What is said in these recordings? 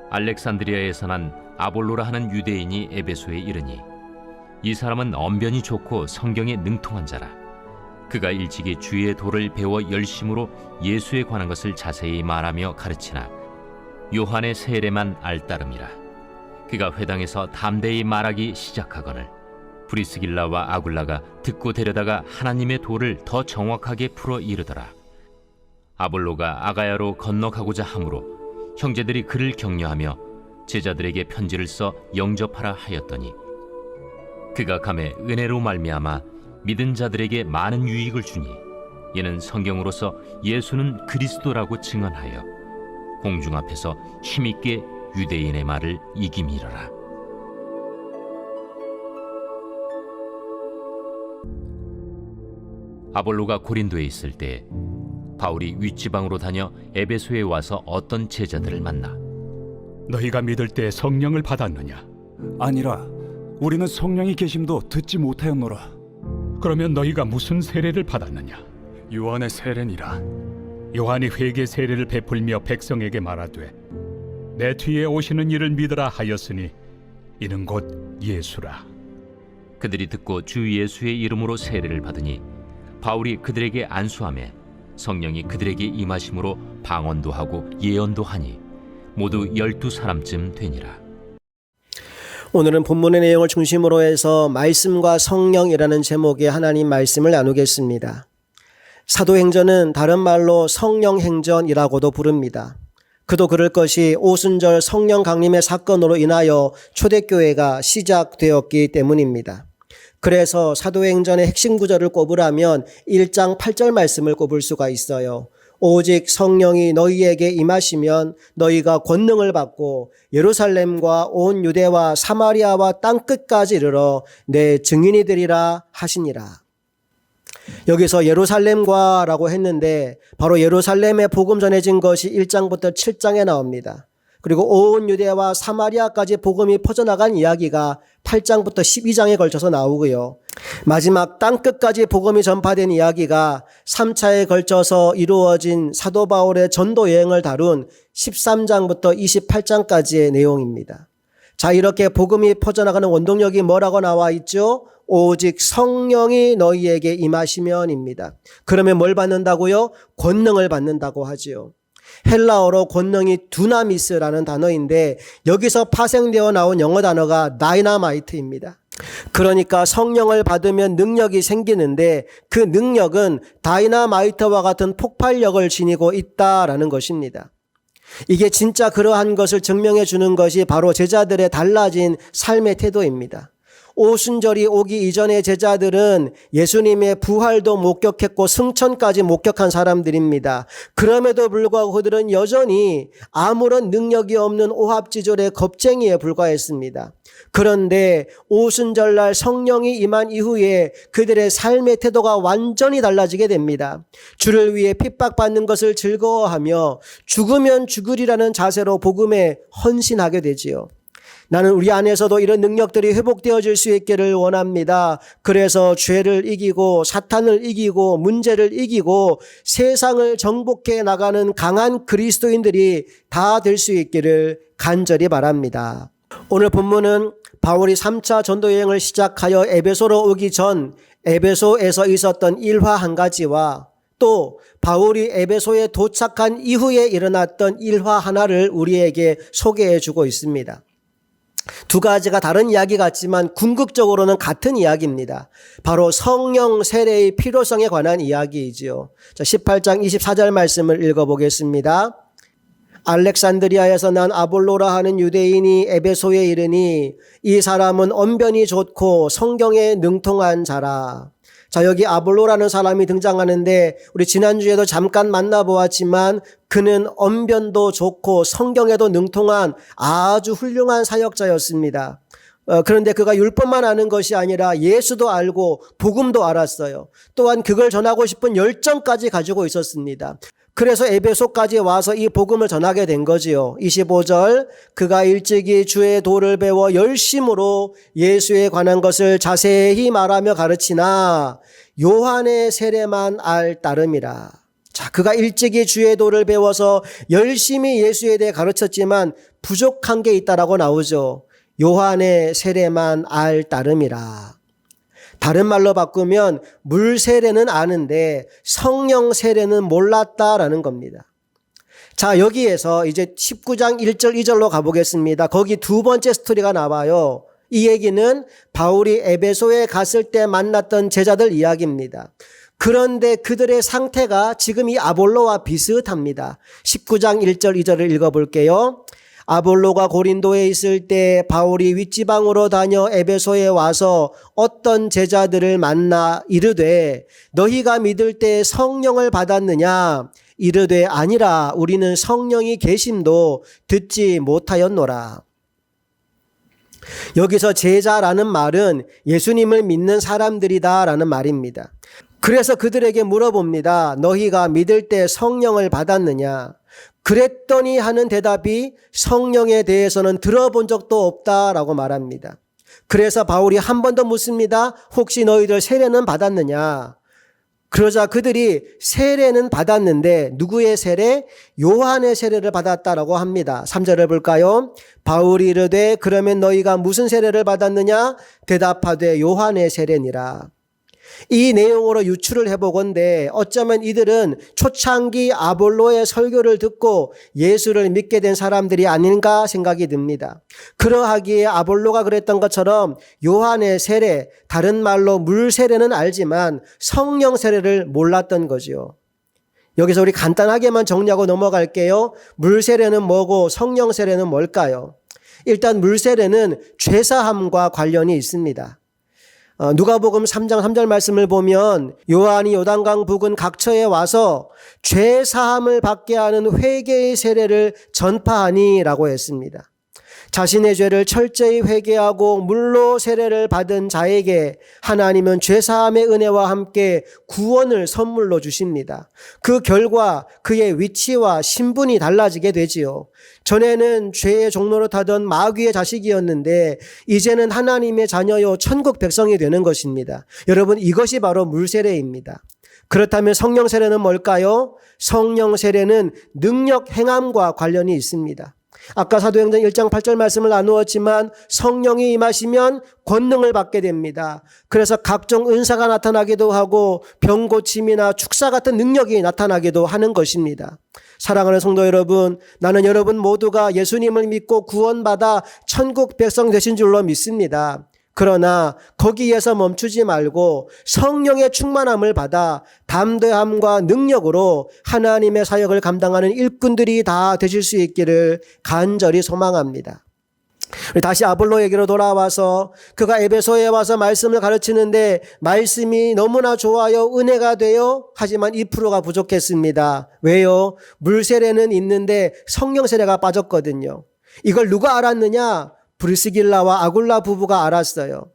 알렉산드리아에서 난 아볼로라 하는 유대인이 에베소에 이르니 이 사람은 언변이 좋고 성경에 능통한 자라. 그가 일찍이 주의 도를 배워 열심으로 예수에 관한 것을 자세히 말하며 가르치나 요한의 세례만 알따름이라. 그가 회당에서 담대히 말하기 시작하거늘 브리스길라와 아굴라가 듣고 데려다가 하나님의 도를 더 정확하게 풀어 이르더라. 아볼로가 아가야로 건너가고자 하므로 형제들이 그를 격려하며 제자들에게 편지를 써 영접하라 하였더니 그가 감에 은혜로 말미암아 믿은 자들에게 많은 유익을 주니 이는 성경으로서 예수는 그리스도라고 증언하여 공중 앞에서 힘있게 유대인의 말을 이기미러라. 아볼로가 고린도에 있을 때 바울이 윗지방으로 다녀 에베소에 와서 어떤 제자들을 만나 너희가 믿을 때 성령을 받았느냐? 아니라 우리는 성령이 계심도 듣지 못하였노라. 그러면 너희가 무슨 세례를 받았느냐? 요한의 세례니라. 요한이 회개 세례를 베풀며 백성에게 말하되 내 뒤에 오시는 이를 믿으라 하였으니 이는 곧 예수라. 그들이 듣고 주 예수의 이름으로 세례를 받으니 바울이 그들에게 안수하매 성령이 그들에게 임하심으로 방언도 하고 예언도 하니 모두 12사람쯤 되니라. 오늘은 본문의 내용을 중심으로 해서 말씀과 성령이라는 제목의 하나님 말씀을 나누겠습니다. 사도행전은 다른 말로 성령행전이라고도 부릅니다. 그도 그럴 것이 오순절 성령 강림의 사건으로 인하여 초대교회가 시작되었기 때문입니다. 그래서 사도행전의 핵심 구절을 꼽으라면 1장 8절 말씀을 꼽을 수가 있어요. 오직 성령이 너희에게 임하시면 너희가 권능을 받고 예루살렘과 온 유대와 사마리아와 땅끝까지 이르러 내 증인이 되리라 하시니라. 여기서 예루살렘과 라고 했는데 바로 예루살렘에 복음 전해진 것이 1장부터 7장에 나옵니다. 그리고 온 유대와 사마리아까지 복음이 퍼져나간 이야기가 8장부터 12장에 걸쳐서 나오고요. 마지막 땅끝까지 복음이 전파된 이야기가 3차에 걸쳐서 이루어진 사도 바울의 전도 여행을 다룬 13장부터 28장까지의 내용입니다. 자, 이렇게 복음이 퍼져나가는 원동력이 뭐라고 나와 있죠? 오직 성령이 너희에게 임하시면입니다. 그러면 뭘 받는다고요? 권능을 받는다고 하지요. 헬라어로 권능이 두나미스라는 단어인데 여기서 파생되어 나온 영어 단어가 다이나마이트입니다. 그러니까 성령을 받으면 능력이 생기는데 그 능력은 다이나마이트와 같은 폭발력을 지니고 있다라는 것입니다. 이게 진짜 그러한 것을 증명해 주는 것이 바로 제자들의 달라진 삶의 태도입니다. 오순절이 오기 이전의 제자들은 예수님의 부활도 목격했고 승천까지 목격한 사람들입니다. 그럼에도 불구하고 그들은 여전히 아무런 능력이 없는 오합지졸의 겁쟁이에 불과했습니다. 그런데 오순절날 성령이 임한 이후에 그들의 삶의 태도가 완전히 달라지게 됩니다. 주를 위해 핍박받는 것을 즐거워하며 죽으면 죽으리라는 자세로 복음에 헌신하게 되지요. 나는 우리 안에서도 이런 능력들이 회복되어질 수 있기를 원합니다. 그래서 죄를 이기고 사탄을 이기고 문제를 이기고 세상을 정복해 나가는 강한 그리스도인들이 다 될 수 있기를 간절히 바랍니다. 오늘 본문은 바울이 3차 전도 여행을 시작하여 에베소로 오기 전 에베소에서 있었던 일화 한 가지와 또 바울이 에베소에 도착한 이후에 일어났던 일화 하나를 우리에게 소개해 주고 있습니다. 두 가지가 다른 이야기 같지만 궁극적으로는 같은 이야기입니다. 바로 성령 세례의 필요성에 관한 이야기이지요. 자, 18장 24절 말씀을 읽어보겠습니다. 알렉산드리아에서 난 아볼로라 하는 유대인이 에베소에 이르니 이 사람은 언변이 좋고 성경에 능통한 자라. 자, 여기 아볼로라는 사람이 등장하는데 우리 지난주에도 잠깐 만나보았지만 그는 언변도 좋고 성경에도 능통한 아주 훌륭한 사역자였습니다. 그런데 그가 율법만 아는 것이 아니라 예수도 알고 복음도 알았어요. 또한 그걸 전하고 싶은 열정까지 가지고 있었습니다. 그래서 에베소까지 와서 이 복음을 전하게 된 거지요. 25절 그가 일찍이 주의 도를 배워 열심으로 예수에 관한 것을 자세히 말하며 가르치나 요한의 세례만 알 따름이라. 자, 그가 일찍이 주의 도를 배워서 열심히 예수에 대해 가르쳤지만 부족한 게 있다라고 나오죠. 요한의 세례만 알 따름이라. 다른 말로 바꾸면 물 세례는 아는데 성령 세례는 몰랐다라는 겁니다. 자, 여기에서 이제 19장 1절 2절로 가보겠습니다. 거기 두 번째 스토리가 나와요. 이 얘기는 바울이 에베소에 갔을 때 만났던 제자들 이야기입니다. 그런데 그들의 상태가 지금 이 아볼로와 비슷합니다. 19장 1절 2절을 읽어볼게요. 아볼로가 고린도에 있을 때 바울이 윗지방으로 다녀 에베소에 와서 어떤 제자들을 만나 이르되 너희가 믿을 때 성령을 받았느냐? 이르되 아니라 우리는 성령이 계심도 듣지 못하였노라. 여기서 제자라는 말은 예수님을 믿는 사람들이다라는 말입니다. 그래서 그들에게 물어봅니다. 너희가 믿을 때 성령을 받았느냐? 그랬더니 하는 대답이 성령에 대해서는 들어본 적도 없다라고 말합니다. 그래서 바울이 한 번 더 묻습니다. 혹시 너희들 세례는 받았느냐? 그러자 그들이 세례는 받았는데 누구의 세례? 요한의 세례를 받았다라고 합니다. 3절을 볼까요? 바울이 이르되 그러면 너희가 무슨 세례를 받았느냐? 대답하되 요한의 세례니라. 이 내용으로 유추를 해보건대 어쩌면 이들은 초창기 아볼로의 설교를 듣고 예수를 믿게 된 사람들이 아닌가 생각이 듭니다. 그러하기에 아볼로가 그랬던 것처럼 요한의 세례, 다른 말로 물 세례는 알지만 성령 세례를 몰랐던 거죠. 여기서 우리 간단하게만 정리하고 넘어갈게요. 물 세례는 뭐고 성령 세례는 뭘까요? 일단 물 세례는 죄사함과 관련이 있습니다. 누가복음 3장 3절 말씀을 보면 요한이 요단강 부근 각처에 와서 죄 사함을 받게 하는 회개의 세례를 전파하니라고 했습니다. 자신의 죄를 철저히 회개하고 물로 세례를 받은 자에게 하나님은 죄사함의 은혜와 함께 구원을 선물로 주십니다. 그 결과 그의 위치와 신분이 달라지게 되지요. 전에는 죄의 종로로 타던 마귀의 자식이었는데 이제는 하나님의 자녀요 천국 백성이 되는 것입니다. 여러분, 이것이 바로 물세례입니다. 그렇다면 성령 세례는 뭘까요? 성령 세례는 능력 행함과 관련이 있습니다. 아까 사도행전 1장 8절 말씀을 나누었지만 성령이 임하시면 권능을 받게 됩니다. 그래서 각종 은사가 나타나기도 하고 병 고침이나 축사 같은 능력이 나타나기도 하는 것입니다. 사랑하는 성도 여러분, 나는 여러분 모두가 예수님을 믿고 구원받아 천국 백성 되신 줄로 믿습니다. 그러나 거기에서 멈추지 말고 성령의 충만함을 받아 담대함과 능력으로 하나님의 사역을 감당하는 일꾼들이 다 되실 수 있기를 간절히 소망합니다. 다시 아볼로에게로 돌아와서 그가 에베소에 와서 말씀을 가르치는데 말씀이 너무나 좋아요, 은혜가 돼요. 하지만 2%가 부족했습니다. 왜요? 물세례는 있는데 성령 세례가 빠졌거든요. 이걸 누가 알았느냐? 브리스길라와 아굴라 부부가 알았어요.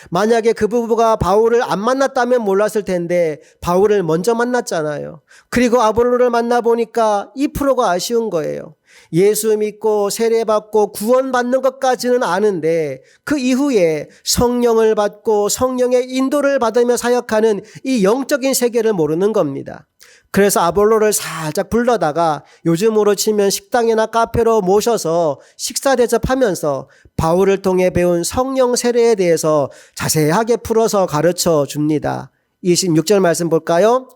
만약에 그 부부가 바울을 안 만났다면 몰랐을 텐데 바울을 먼저 만났잖아요. 그리고 아볼로를 만나보니까 2%가 아쉬운 거예요. 예수 믿고 세례받고 구원받는 것까지는 아는데 그 이후에 성령을 받고 성령의 인도를 받으며 사역하는 이 영적인 세계를 모르는 겁니다. 그래서 아볼로를 살짝 불러다가 요즘으로 치면 식당이나 카페로 모셔서 식사 대접하면서 바울을 통해 배운 성령 세례에 대해서 자세하게 풀어서 가르쳐 줍니다. 26절 말씀 볼까요?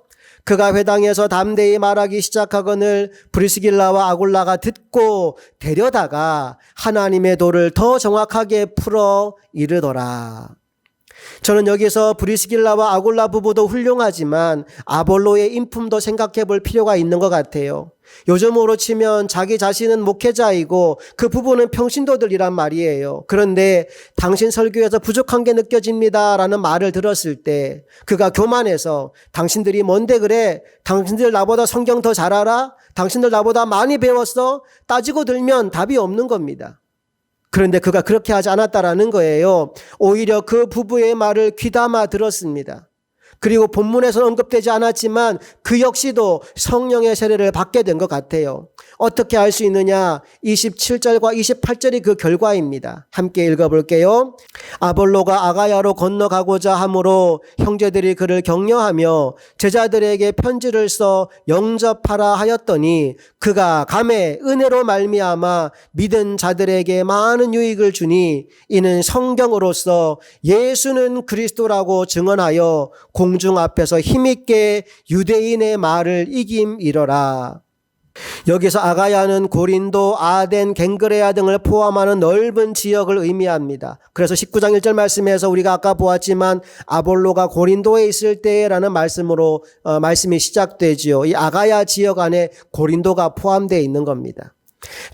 그가 회당에서 담대히 말하기 시작하거늘 브리스길라와 아굴라가 듣고 데려다가 하나님의 도를 더 정확하게 풀어 이르더라. 저는 여기서 브리스길라와 아굴라 부부도 훌륭하지만 아볼로의 인품도 생각해 볼 필요가 있는 것 같아요. 요즘으로 치면 자기 자신은 목회자이고 그 부부는 평신도들이란 말이에요. 그런데 당신 설교에서 부족한 게 느껴집니다 라는 말을 들었을 때 그가 교만해서 당신들이 뭔데 그래? 당신들 나보다 성경 더 잘 알아? 당신들 나보다 많이 배웠어? 따지고 들면 답이 없는 겁니다. 그런데 그가 그렇게 하지 않았다라는 거예요. 오히려 그 부부의 말을 귀담아 들었습니다. 그리고 본문에서는 언급되지 않았지만 그 역시도 성령의 세례를 받게 된 것 같아요. 어떻게 알 수 있느냐? 27절과 28절이 그 결과입니다. 함께 읽어볼게요. 아볼로가 아가야로 건너가고자 하므로 형제들이 그를 격려하며 제자들에게 편지를 써 영접하라 하였더니 그가 감에 은혜로 말미암아 믿은 자들에게 많은 유익을 주니 이는 성경으로서 예수는 그리스도라고 증언하여 공중 앞에서 힘있게 유대인의 말을 이김이러라. 여기서 아가야는 고린도, 아덴, 갱그레아 등을 포함하는 넓은 지역을 의미합니다. 그래서 19장 1절 말씀에서 우리가 아까 보았지만 아볼로가 고린도에 있을 때라는 말씀으로 말씀이 시작되지요. 이 아가야 지역 안에 고린도가 포함되어 있는 겁니다.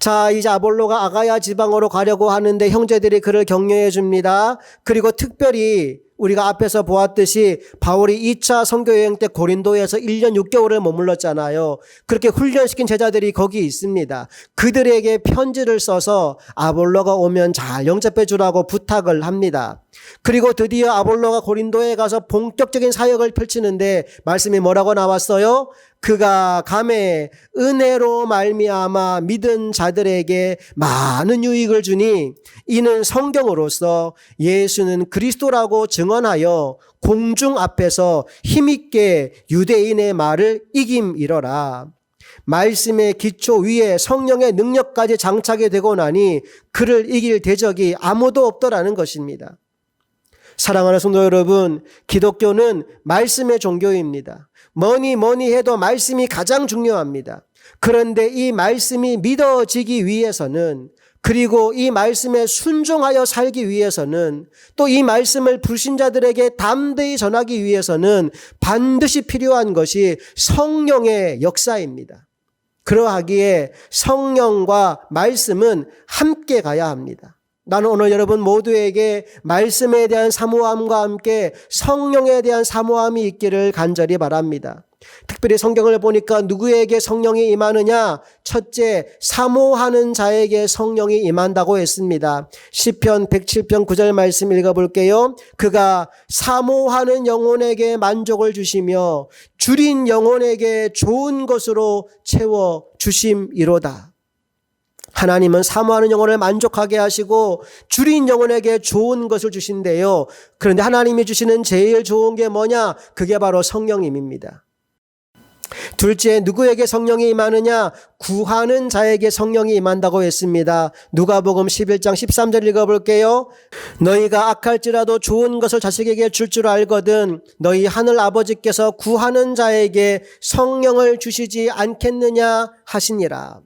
자, 이제 아볼로가 아가야 지방으로 가려고 하는데 형제들이 그를 격려해 줍니다. 그리고 특별히 우리가 앞에서 보았듯이 바울이 2차 선교여행 때 고린도에서 1년 6개월을 머물렀잖아요. 그렇게 훈련시킨 제자들이 거기 있습니다. 그들에게 편지를 써서 아볼로가 오면 잘 영접해 주라고 부탁을 합니다. 그리고 드디어 아볼로가 고린도에 가서 본격적인 사역을 펼치는데 말씀이 뭐라고 나왔어요? 그가 감에 은혜로 말미암아 믿은 자들에게 많은 유익을 주니 이는 성경으로서 예수는 그리스도라고 증언하여 공중 앞에서 힘있게 유대인의 말을 이김이러라. 말씀의 기초 위에 성령의 능력까지 장착이 되고 나니 그를 이길 대적이 아무도 없더라는 것입니다. 사랑하는 성도 여러분, 기독교는 말씀의 종교입니다. 뭐니 해도 말씀이 가장 중요합니다. 그런데 이 말씀이 믿어지기 위해서는, 그리고 이 말씀에 순종하여 살기 위해서는, 또 이 말씀을 불신자들에게 담대히 전하기 위해서는 반드시 필요한 것이 성령의 역사입니다. 그러하기에 성령과 말씀은 함께 가야 합니다. 나는 오늘 여러분 모두에게 말씀에 대한 사모함과 함께 성령에 대한 사모함이 있기를 간절히 바랍니다. 특별히 성경을 보니까 누구에게 성령이 임하느냐? 첫째, 사모하는 자에게 성령이 임한다고 했습니다. 시편 107편 9절 말씀 읽어볼게요. 그가 사모하는 영혼에게 만족을 주시며 줄인 영혼에게 좋은 것으로 채워 주심이로다. 하나님은 사모하는 영혼을 만족하게 하시고 줄인 영혼에게 좋은 것을 주신대요. 그런데 하나님이 주시는 제일 좋은 게 뭐냐? 그게 바로 성령님입니다. 둘째, 누구에게 성령이 임하느냐? 구하는 자에게 성령이 임한다고 했습니다. 누가복음 11장 13절 읽어볼게요. 너희가 악할지라도 좋은 것을 자식에게 줄 줄 알거든 너희 하늘 아버지께서 구하는 자에게 성령을 주시지 않겠느냐 하시니라.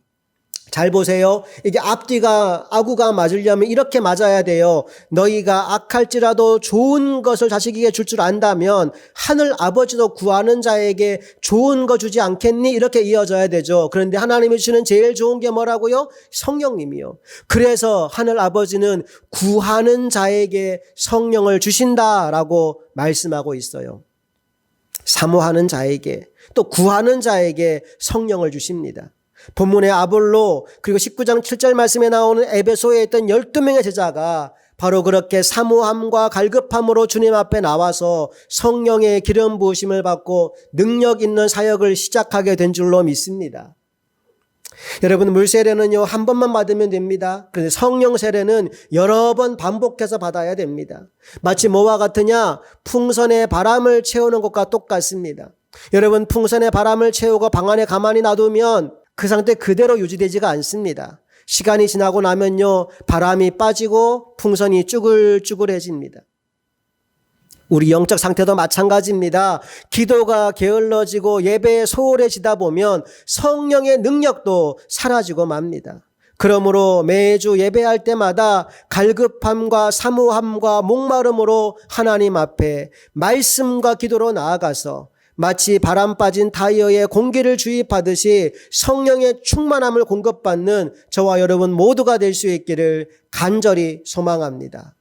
잘 보세요. 이게 앞뒤가 아구가 맞으려면 이렇게 맞아야 돼요. 너희가 악할지라도 좋은 것을 자식에게 줄 줄 안다면 하늘 아버지도 구하는 자에게 좋은 거 주지 않겠니? 이렇게 이어져야 되죠. 그런데 하나님이 주시는 제일 좋은 게 뭐라고요? 성령님이요. 그래서 하늘 아버지는 구하는 자에게 성령을 주신다라고 말씀하고 있어요. 사모하는 자에게, 또 구하는 자에게 성령을 주십니다. 본문의 아볼로, 그리고 19장 7절 말씀에 나오는 에베소에 있던 12명의 제자가 바로 그렇게 사모함과 갈급함으로 주님 앞에 나와서 성령의 기름 부으심을 받고 능력 있는 사역을 시작하게 된 줄로 믿습니다. 여러분, 물 세례는요, 한 번만 받으면 됩니다. 그런데 성령 세례는 여러 번 반복해서 받아야 됩니다. 마치 뭐와 같으냐? 풍선에 바람을 채우는 것과 똑같습니다. 여러분, 풍선에 바람을 채우고 방 안에 가만히 놔두면 그 상태 그대로 유지되지가 않습니다. 시간이 지나고 나면요, 바람이 빠지고 풍선이 쭈글쭈글해집니다. 우리 영적 상태도 마찬가지입니다. 기도가 게을러지고 예배에 소홀해지다 보면 성령의 능력도 사라지고 맙니다. 그러므로 매주 예배할 때마다 갈급함과 사모함과 목마름으로 하나님 앞에 말씀과 기도로 나아가서 마치 바람 빠진 타이어에 공기를 주입하듯이 성령의 충만함을 공급받는 저와 여러분 모두가 될 수 있기를 간절히 소망합니다.